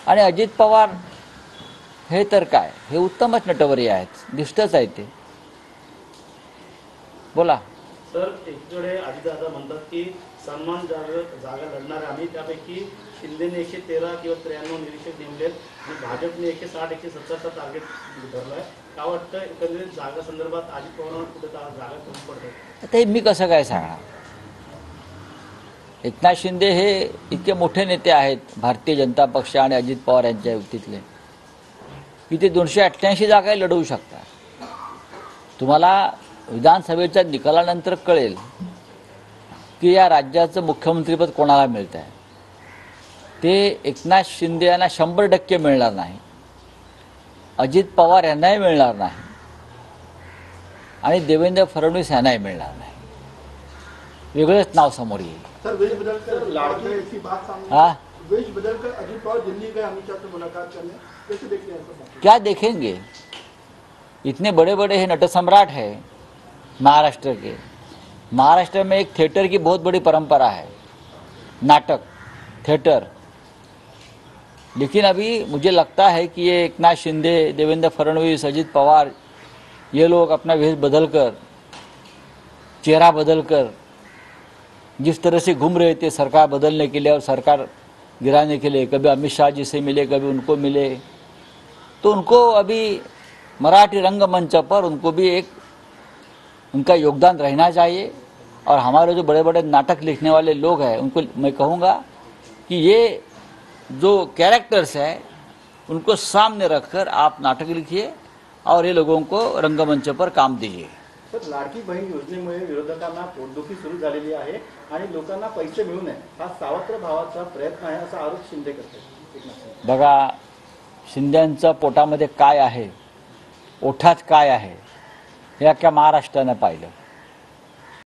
आणि अजित पवार हे तर काय, हे उत्तमच नटवर्य आहेत, दिसतच आहे ते. बोला सर. एकीकडे अजितदादा म्हणतात की सन्मान जागा लढणार आम्ही, त्यापैकी शिंदेने 113 किंवा 93 निरीक्षक नेमलेत आणि भाजपने 160-170चा टार्गेट धरलाय. काय वाटतं एकंदरीत जागा संदर्भात अजित पवारांना कुठे जागा कमी पडतात? आता हे मी कसं काय सांगणार. एकनाथ शिंदे हे इतके मोठे नेते आहेत भारतीय जनता पक्ष आणि अजित पवार यांच्या युतीतले, की ते 288 जागा लढवू शकतात. तुम्हाला विधानसभेच्या निकालानंतर कळेल की या राज्याचं मुख्यमंत्रीपद कोणाला मिळत आहे. ते एकनाथ शिंदे यांना 100% मिळणार नाही, अजित पवार यांनाही मिळणार नाही आणि देवेंद्र फडणवीस यांनाही मिळणार नाही. वेगळंच नाव समोर येईल. सर वेश बदलकर लाडकी ऐसी बात सामने, हाँ, वेश बदलकर अजित पवार दिल्ली गए अमित शाह से मुलाकात करने, कैसे देखते हैं सर? क्या देखेंगे. इतने बड़े बड़े हैं, नटसम्राट है महाराष्ट्र के. महाराष्ट्र में एक थिएटर की बहुत बड़ी परंपरा है, नाटक थिएटर. लेकिन अभी मुझे लगता है कि ये एकनाथ शिंदे, देवेंद्र फडणवीस, अजित पवार, ये लोग अपना वेश बदलकर, चेहरा बदलकर जिस तरह से घूम रहे थे सरकार बदलने के लिए और सरकार गिराने के लिए, कभी अमित शाह जी से मिले, कभी उनको मिले, तो उनको अभी मराठी रंगमंच पर उनको भी एक उनका योगदान रहना चाहिए. और हमारे जो बड़े बड़े नाटक लिखने वाले लोग हैं उनको मैं कहूँगा कि ये जो कैरेक्टर्स हैं उनको सामने रखकर आप नाटक लिखिए और ये लोगों को रंगमंच पर काम दीजिए. सर, लाडकी बहीण योजनेमुळे विरोधकांना पोटदुखी सुरू झालेली आहे आणि लोकांना पैसे मिळू नये हा सावत्र भावाचा प्रयत्न आहे असा आरोप शिंदे करतात. बघा, शिंद्यांचं पोटामध्ये काय आहे, ओठात काय आहे, हे अख्ख्या महाराष्ट्रानं पाहिलं.